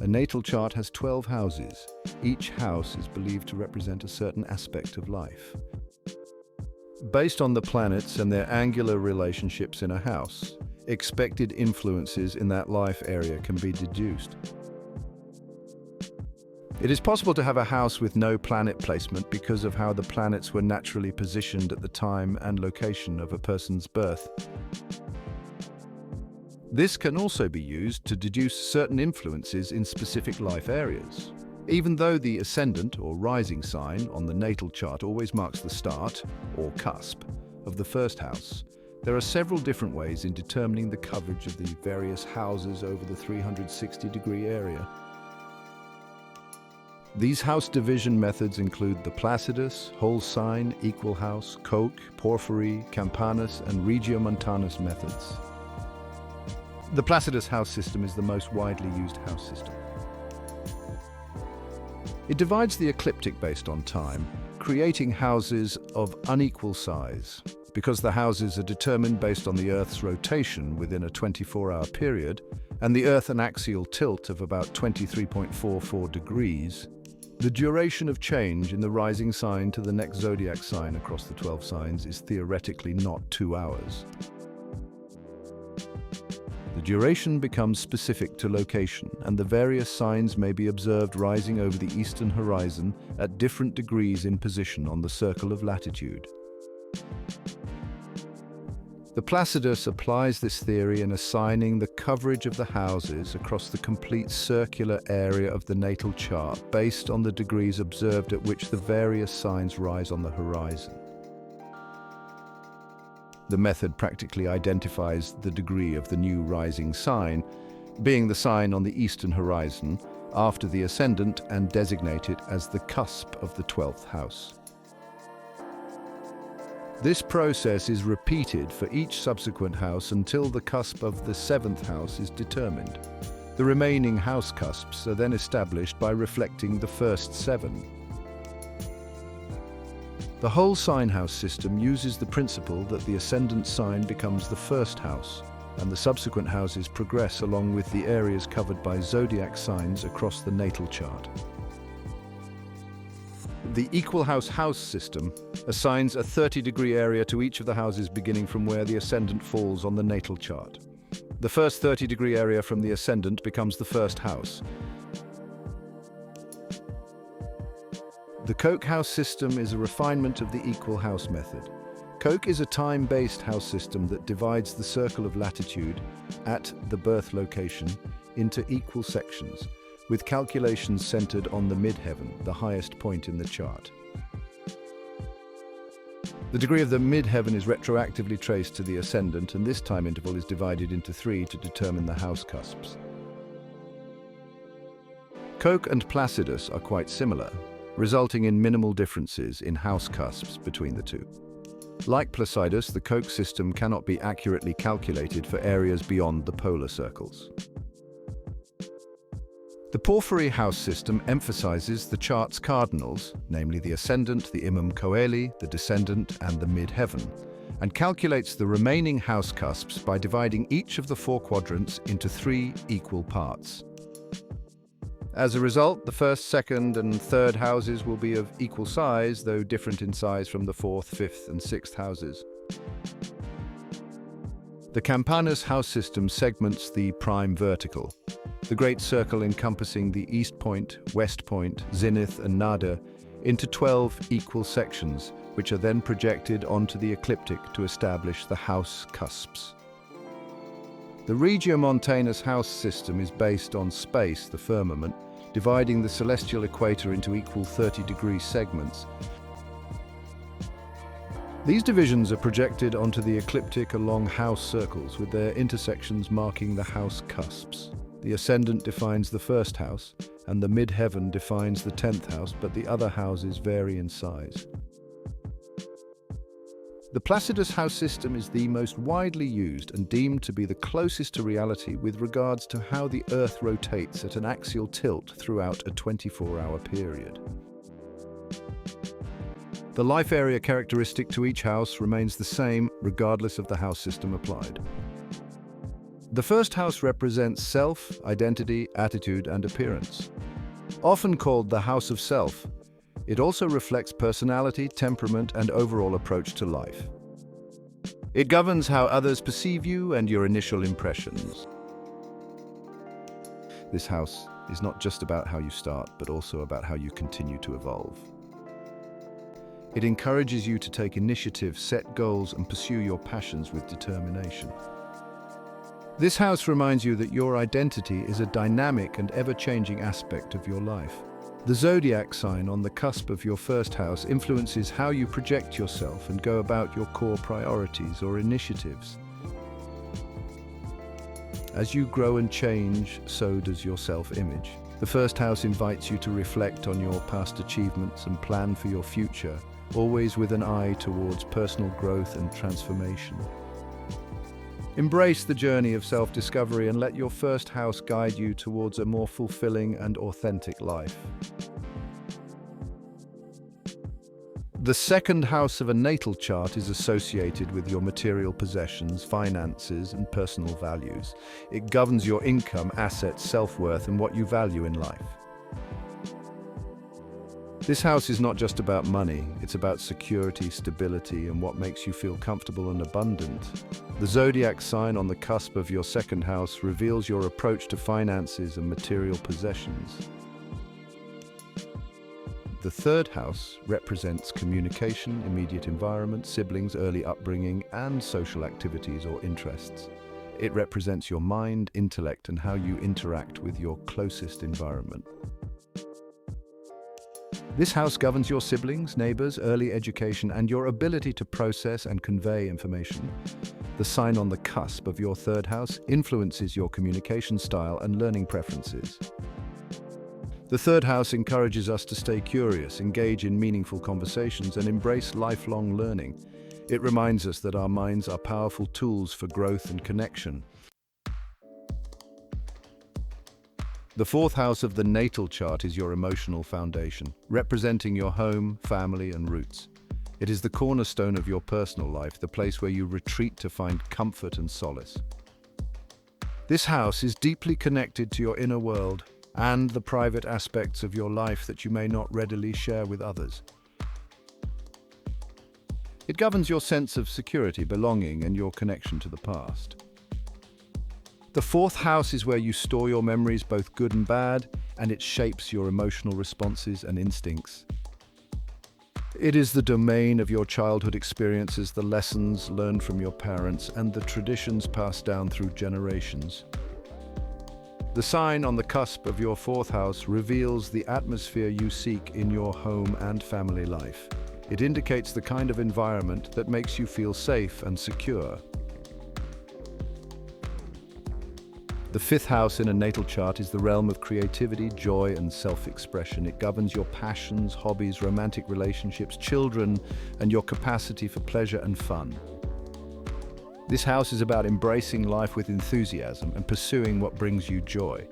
A natal chart has 12 houses. Each house is believed to represent a certain aspect of life. Based on the planets and their angular relationships in a house, expected influences in that life area can be deduced. It is possible to have a house with no planet placement because of how the planets were naturally positioned at the time and location of a person's birth. This can also be used to deduce certain influences in specific life areas. Even though the ascendant or rising sign on the natal chart always marks the start, or cusp, of the first house, there are several different ways in determining the coverage of the various houses over the 360-degree area. These house division methods include the Placidus, whole sign, equal house, Koch, porphyry, campanus, and regiomontanus methods. The Placidus house system is the most widely used house system. It divides the ecliptic based on time, creating houses of unequal size. Because the houses are determined based on the Earth's rotation within a 24-hour period, and the Earth an axial tilt of about 23.44 degrees, the duration of change in the rising sign to the next zodiac sign across the 12 signs is theoretically not 2 hours. The duration becomes specific to location, and the various signs may be observed rising over the eastern horizon at different degrees in position on the circle of latitude. The Placidus applies this theory in assigning the coverage of the houses across the complete circular area of the natal chart based on the degrees observed at which the various signs rise on the horizon. The method practically identifies the degree of the new rising sign, being the sign on the eastern horizon, after the ascendant, and designate it as the cusp of the 12th house. This process is repeated for each subsequent house until the cusp of the 7th house is determined. The remaining house cusps are then established by reflecting the first 7. The whole sign house system uses the principle that the ascendant sign becomes the first house, and the subsequent houses progress along with the areas covered by zodiac signs across the natal chart. The equal house system assigns a 30-degree area to each of the houses beginning from where the ascendant falls on the natal chart. The first 30-degree area from the ascendant becomes the first house. The Koch house system is a refinement of the equal house method. Koch is a time-based house system that divides the circle of latitude at the birth location into equal sections, with calculations centered on the midheaven, the highest point in the chart. The degree of the midheaven is retroactively traced to the ascendant, and this time interval is divided into 3 to determine the house cusps. Koch and Placidus are quite similar, resulting in minimal differences in house cusps between the two. Like Placidus, the Koch system cannot be accurately calculated for areas beyond the polar circles. The porphyry house system emphasizes the chart's cardinals, namely the ascendant, the imum coeli, the descendant, and the midheaven, and calculates the remaining house cusps by dividing each of the 4 quadrants into 3 equal parts. As a result, the first, second, and third houses will be of equal size, though different in size from the 4th, 5th, and 6th houses. The Campanus house system segments the prime vertical, the great circle encompassing the east point, west point, zenith, and nada, into 12 equal sections, which are then projected onto the ecliptic to establish the house cusps. The regiomontanus house system is based on space, the firmament, dividing the celestial equator into equal 30-degree segments. These divisions are projected onto the ecliptic along house circles, with their intersections marking the house cusps. The ascendant defines the first house, and the midheaven defines the 10th house, but the other houses vary in size. The Placidus house system is the most widely used and deemed to be the closest to reality with regards to how the Earth rotates at an axial tilt throughout a 24-hour period. The life area characteristic to each house remains the same regardless of the house system applied. The first house represents self, identity, attitude, and appearance. Often called the house of self, it also reflects personality, temperament, and overall approach to life. It governs how others perceive you and your initial impressions. This house is not just about how you start, but also about how you continue to evolve. It encourages you to take initiative, set goals, and pursue your passions with determination. This house reminds you that your identity is a dynamic and ever-changing aspect of your life. The zodiac sign on the cusp of your first house influences how you project yourself and go about your core priorities or initiatives. As you grow and change, so does your self-image. The first house invites you to reflect on your past achievements and plan for your future, always with an eye towards personal growth and transformation. Embrace the journey of self-discovery and let your first house guide you towards a more fulfilling and authentic life. The second house of a natal chart is associated with your material possessions, finances, and personal values. It governs your income, assets, self-worth, and what you value in life. This house is not just about money, it's about security, stability, and what makes you feel comfortable and abundant. The zodiac sign on the cusp of your second house reveals your approach to finances and material possessions. The third house represents communication, immediate environment, siblings, early upbringing, and social activities or interests. It represents your mind, intellect, and how you interact with your closest environment. This house governs your siblings, neighbors, early education, and your ability to process and convey information. The sign on the cusp of your third house influences your communication style and learning preferences. The third house encourages us to stay curious, engage in meaningful conversations, and embrace lifelong learning. It reminds us that our minds are powerful tools for growth and connection. The fourth house of the natal chart is your emotional foundation, representing your home, family, and roots. It is the cornerstone of your personal life, the place where you retreat to find comfort and solace. This house is deeply connected to your inner world and the private aspects of your life that you may not readily share with others. It governs your sense of security, belonging, and your connection to the past. The fourth house is where you store your memories, both good and bad, and it shapes your emotional responses and instincts. It is the domain of your childhood experiences, the lessons learned from your parents, and the traditions passed down through generations. The sign on the cusp of your fourth house reveals the atmosphere you seek in your home and family life. It indicates the kind of environment that makes you feel safe and secure. The fifth house in a natal chart is the realm of creativity, joy, and self-expression. It governs your passions, hobbies, romantic relationships, children, and your capacity for pleasure and fun. This house is about embracing life with enthusiasm and pursuing what brings you joy.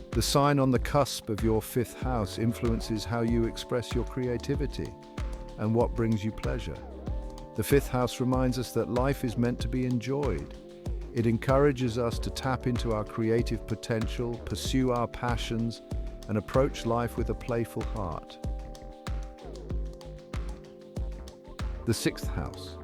The sign on the cusp of your fifth house influences how you express your creativity and what brings you pleasure. The fifth house reminds us that life is meant to be enjoyed. It encourages us to tap into our creative potential, pursue our passions, and approach life with a playful heart. The sixth house.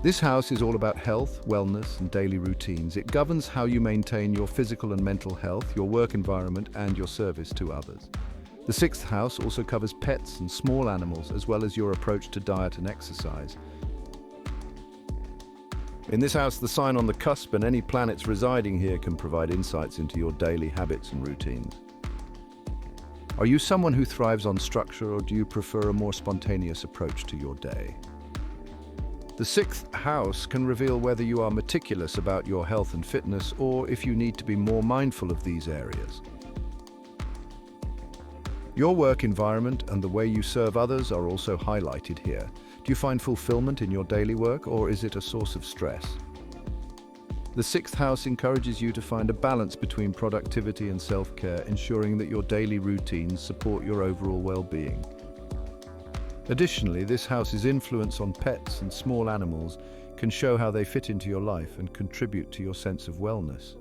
This house is all about health, wellness, and daily routines. It governs how you maintain your physical and mental health, your work environment, and your service to others. The sixth house also covers pets and small animals, as well as your approach to diet and exercise. In this house, the sign on the cusp and any planets residing here can provide insights into your daily habits and routines. Are you someone who thrives on structure, or do you prefer a more spontaneous approach to your day? The sixth house can reveal whether you are meticulous about your health and fitness, or if you need to be more mindful of these areas. Your work environment and the way you serve others are also highlighted here. Do you find fulfillment in your daily work, or is it a source of stress? The sixth house encourages you to find a balance between productivity and self-care, ensuring that your daily routines support your overall well-being. Additionally, this house's influence on pets and small animals can show how they fit into your life and contribute to your sense of wellness.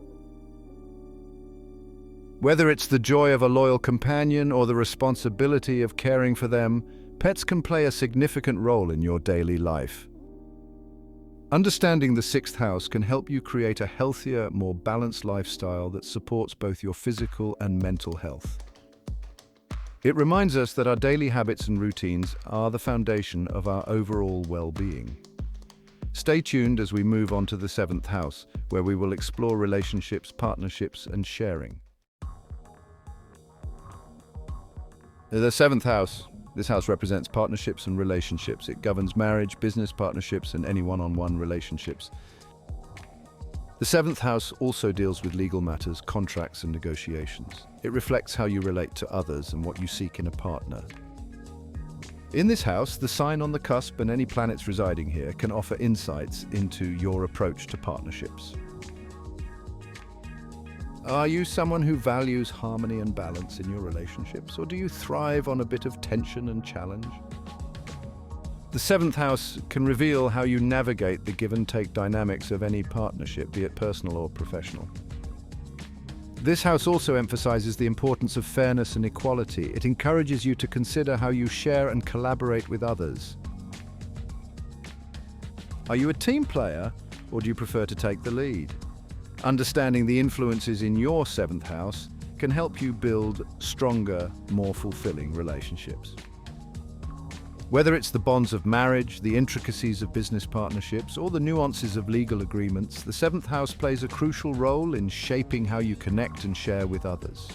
Whether it's the joy of a loyal companion or the responsibility of caring for them, pets can play a significant role in your daily life. Understanding the sixth house can help you create a healthier, more balanced lifestyle that supports both your physical and mental health. It reminds us that our daily habits and routines are the foundation of our overall well-being. Stay tuned as we move on to the seventh house, where we will explore relationships, partnerships, and sharing. The seventh house. This house represents partnerships and relationships. It governs marriage, business partnerships, and any one-on-one relationships. The seventh house also deals with legal matters, contracts, and negotiations. It reflects how you relate to others and what you seek in a partner. In this house, the sign on the cusp and any planets residing here can offer insights into your approach to partnerships. Are you someone who values harmony and balance in your relationships, or do you thrive on a bit of tension and challenge? The seventh house can reveal how you navigate the give-and-take dynamics of any partnership, be it personal or professional. This house also emphasizes the importance of fairness and equality. It encourages you to consider how you share and collaborate with others. Are you a team player, or do you prefer to take the lead? Understanding the influences in your seventh house can help you build stronger, more fulfilling relationships. Whether it's the bonds of marriage, the intricacies of business partnerships, or the nuances of legal agreements, the seventh house plays a crucial role in shaping how you connect and share with others.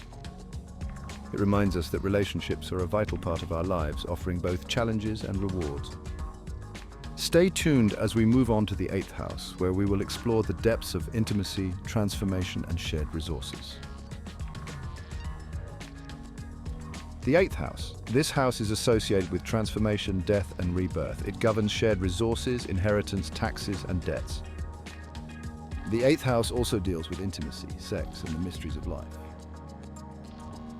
It reminds us that relationships are a vital part of our lives, offering both challenges and rewards. Stay tuned as we move on to the eighth house, where we will explore the depths of intimacy, transformation, and shared resources. The eighth house. This house is associated with transformation, death, and rebirth. It governs shared resources, inheritance, taxes, and debts. The eighth house also deals with intimacy, sex, and the mysteries of life.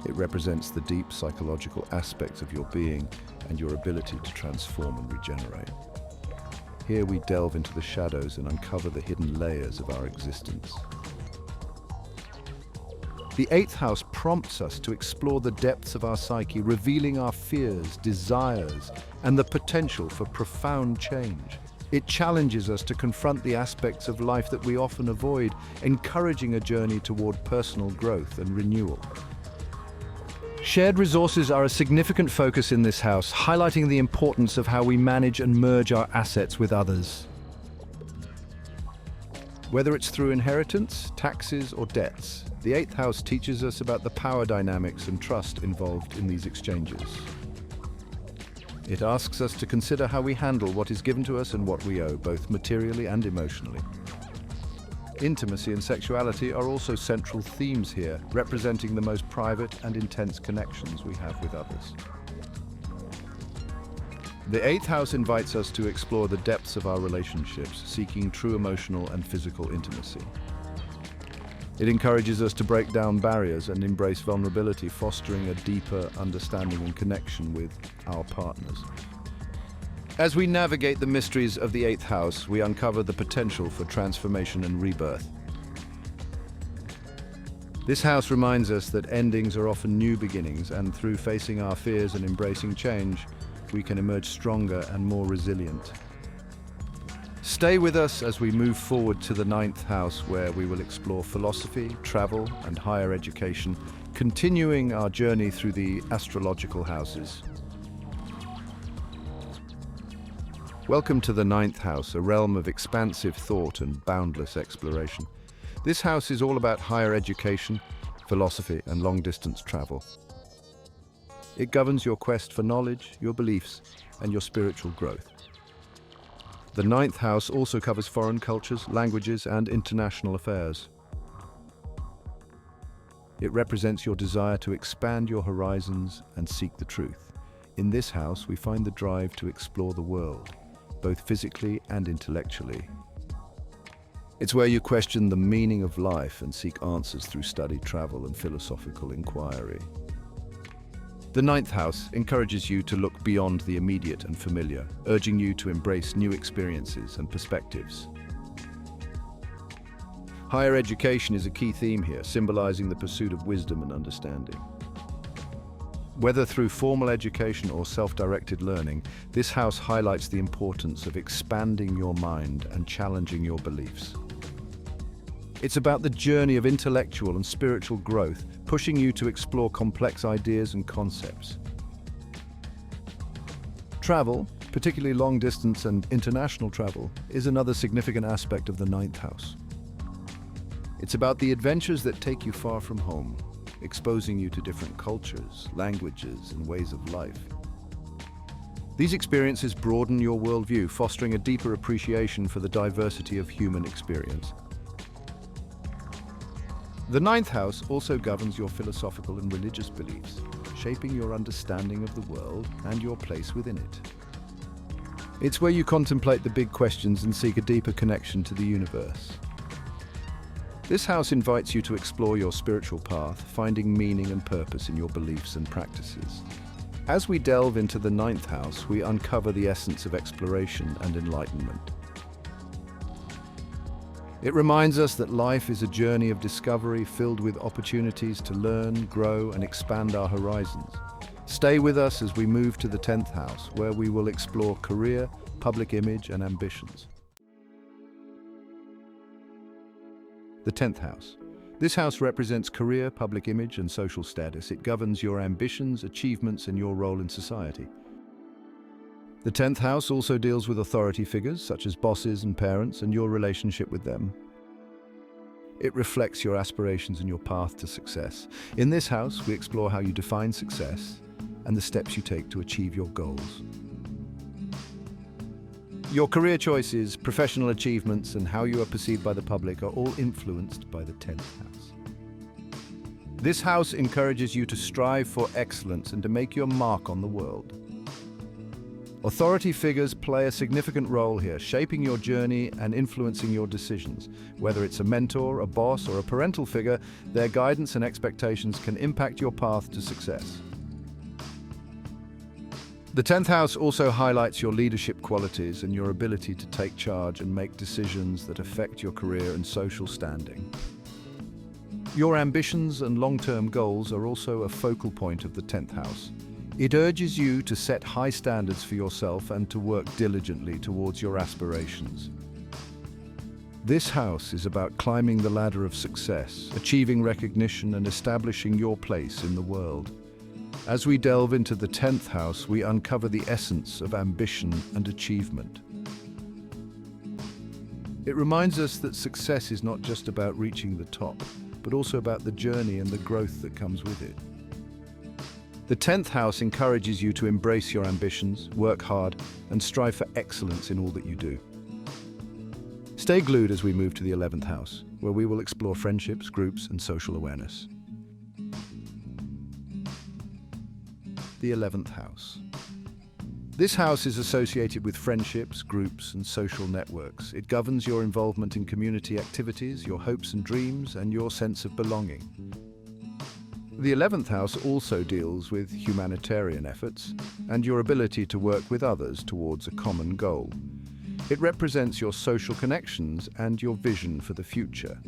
It represents the deep psychological aspects of your being and your ability to transform and regenerate. Here we delve into the shadows and uncover the hidden layers of our existence. The eighth house prompts us to explore the depths of our psyche, revealing our fears, desires, and the potential for profound change. It challenges us to confront the aspects of life that we often avoid, encouraging a journey toward personal growth and renewal. Shared resources are a significant focus in this house, highlighting the importance of how we manage and merge our assets with others. Whether it's through inheritance, taxes, or debts, the eighth house teaches us about the power dynamics and trust involved in these exchanges. It asks us to consider how we handle what is given to us and what we owe, both materially and emotionally. Intimacy and sexuality are also central themes here, representing the most private and intense connections we have with others. The eighth house invites us to explore the depths of our relationships, seeking true emotional and physical intimacy. It encourages us to break down barriers and embrace vulnerability, fostering a deeper understanding and connection with our partners. As we navigate the mysteries of the eighth house, we uncover the potential for transformation and rebirth. This house reminds us that endings are often new beginnings, and through facing our fears and embracing change, we can emerge stronger and more resilient. Stay with us as we move forward to the ninth house, where we will explore philosophy, travel, and higher education, continuing our journey through the astrological houses. Welcome to the ninth house, a realm of expansive thought and boundless exploration. This house is all about higher education, philosophy, and long-distance travel. It governs your quest for knowledge, your beliefs, and your spiritual growth. The ninth house also covers foreign cultures, languages, and international affairs. It represents your desire to expand your horizons and seek the truth. In this house, we find the drive to explore the world, both physically and intellectually. It's where you question the meaning of life and seek answers through study, travel, and philosophical inquiry. The ninth house encourages you to look beyond the immediate and familiar, urging you to embrace new experiences and perspectives. Higher education is a key theme here, symbolizing the pursuit of wisdom and understanding. Whether through formal education or self-directed learning, this house highlights the importance of expanding your mind and challenging your beliefs. It's about the journey of intellectual and spiritual growth, pushing you to explore complex ideas and concepts. Travel, particularly long-distance and international travel, is another significant aspect of the ninth house. It's about the adventures that take you far from home, exposing you to different cultures, languages, and ways of life. These experiences broaden your worldview, fostering a deeper appreciation for the diversity of human experience. The ninth house also governs your philosophical and religious beliefs, shaping your understanding of the world and your place within it. It's where you contemplate the big questions and seek a deeper connection to the universe. This house invites you to explore your spiritual path, finding meaning and purpose in your beliefs and practices. As we delve into the ninth house, we uncover the essence of exploration and enlightenment. It reminds us that life is a journey of discovery filled with opportunities to learn, grow, and expand our horizons. Stay with us as we move to the 10th house, where we will explore career, public image, and ambitions. The 10th house. This house represents career, public image, and social status. It governs your ambitions, achievements, and your role in society. The 10th house also deals with authority figures, such as bosses and parents, and your relationship with them. It reflects your aspirations and your path to success. In this house, we explore how you define success and the steps you take to achieve your goals. Your career choices, professional achievements, and how you are perceived by the public are all influenced by the 10th house. This house encourages you to strive for excellence and to make your mark on the world. Authority figures play a significant role here, shaping your journey and influencing your decisions. Whether it's a mentor, a boss, or a parental figure, their guidance and expectations can impact your path to success. The 10th house also highlights your leadership qualities and your ability to take charge and make decisions that affect your career and social standing. Your ambitions and long-term goals are also a focal point of the 10th house. It urges you to set high standards for yourself and to work diligently towards your aspirations. This house is about climbing the ladder of success, achieving recognition, and establishing your place in the world. As we delve into the 10th house, we uncover the essence of ambition and achievement. It reminds us that success is not just about reaching the top, but also about the journey and the growth that comes with it. The 10th house encourages you to embrace your ambitions, work hard, and strive for excellence in all that you do. Stay glued as we move to the 11th house, where we will explore friendships, groups, and social awareness. The 11th house. This house is associated with friendships, groups, and social networks. It governs your involvement in community activities, your hopes and dreams, and your sense of belonging. The 11th house also deals with humanitarian efforts and your ability to work with others towards a common goal. It represents your social connections and your vision for the future.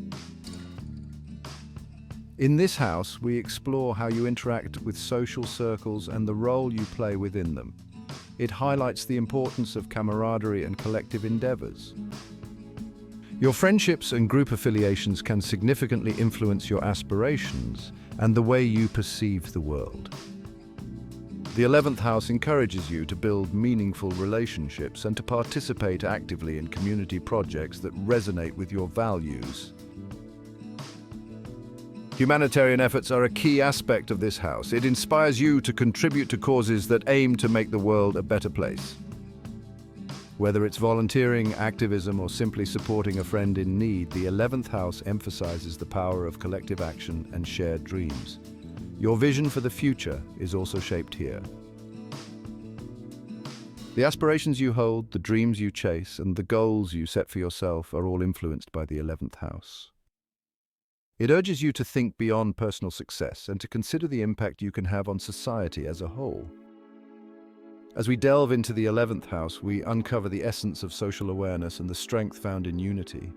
In this house, we explore how you interact with social circles and the role you play within them. It highlights the importance of camaraderie and collective endeavors. Your friendships and group affiliations can significantly influence your aspirations and the way you perceive the world. The 11th house encourages you to build meaningful relationships and to participate actively in community projects that resonate with your values. Humanitarian efforts are a key aspect of this house. It inspires you to contribute to causes that aim to make the world a better place. Whether it's volunteering, activism, or simply supporting a friend in need, the 11th house emphasizes the power of collective action and shared dreams. Your vision for the future is also shaped here. The aspirations you hold, the dreams you chase, and the goals you set for yourself are all influenced by the 11th house. It urges you to think beyond personal success and to consider the impact you can have on society as a whole. As we delve into the 11th house, we uncover the essence of social awareness and the strength found in unity.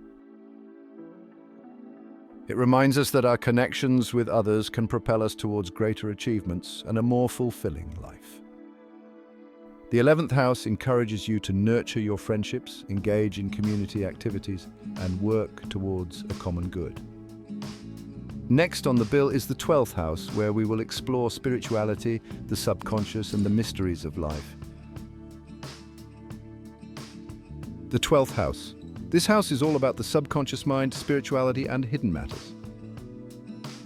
It reminds us that our connections with others can propel us towards greater achievements and a more fulfilling life. The 11th house encourages you to nurture your friendships, engage in community activities, and work towards a common good. Next on the bill is the 12th house, where we will explore spirituality, the subconscious, and the mysteries of life. The 12th house. This house is all about the subconscious mind, spirituality, and hidden matters.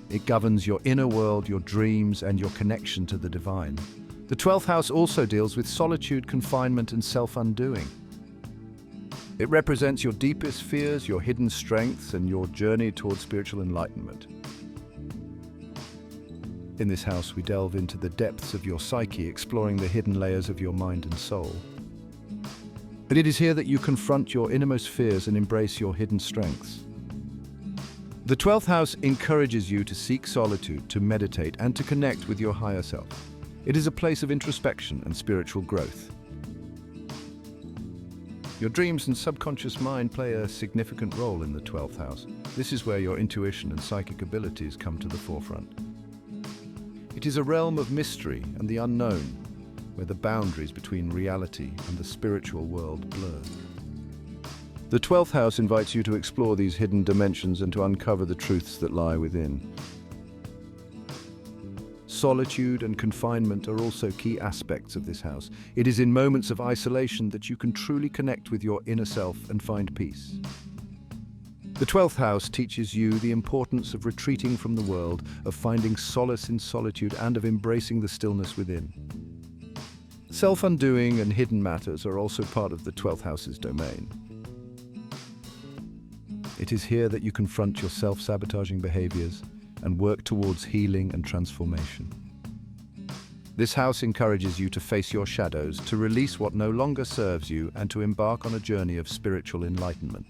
It governs your inner world, your dreams, and your connection to the divine. The 12th house also deals with solitude, confinement, and self-undoing. It represents your deepest fears, your hidden strengths, and your journey towards spiritual enlightenment. In this house, we delve into the depths of your psyche, exploring the hidden layers of your mind and soul. But it is here that you confront your innermost fears and embrace your hidden strengths. The 12th house encourages you to seek solitude, to meditate, and to connect with your higher self. It is a place of introspection and spiritual growth. Your dreams and subconscious mind play a significant role in the 12th house. This is where your intuition and psychic abilities come to the forefront. It is a realm of mystery and the unknown, where the boundaries between reality and the spiritual world blur. The 12th house invites you to explore these hidden dimensions and to uncover the truths that lie within. Solitude and confinement are also key aspects of this house. It is in moments of isolation that you can truly connect with your inner self and find peace. The 12th house teaches you the importance of retreating from the world, of finding solace in solitude, and of embracing the stillness within. Self-undoing and hidden matters are also part of the 12th house's domain. It is here that you confront your self-sabotaging behaviors and work towards healing and transformation. This house encourages you to face your shadows, to release what no longer serves you, and to embark on a journey of spiritual enlightenment.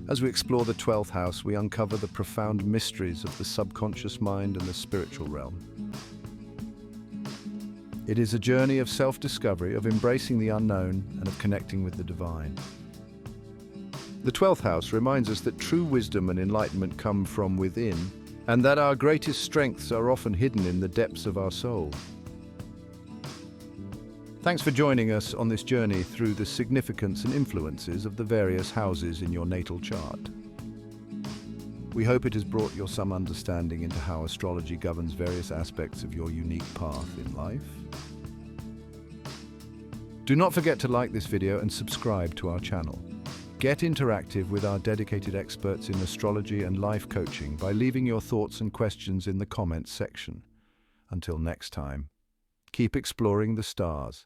As we explore the 12th house, we uncover the profound mysteries of the subconscious mind and the spiritual realm. It is a journey of self-discovery, of embracing the unknown, and of connecting with the divine. The 12th house reminds us that true wisdom and enlightenment come from within, and that our greatest strengths are often hidden in the depths of our soul. Thanks for joining us on this journey through the significance and influences of the various houses in your natal chart. We hope it has brought you some understanding into how astrology governs various aspects of your unique path in life. Do not forget to like this video and subscribe to our channel. Get interactive with our dedicated experts in astrology and life coaching by leaving your thoughts and questions in the comments section. Until next time, keep exploring the stars.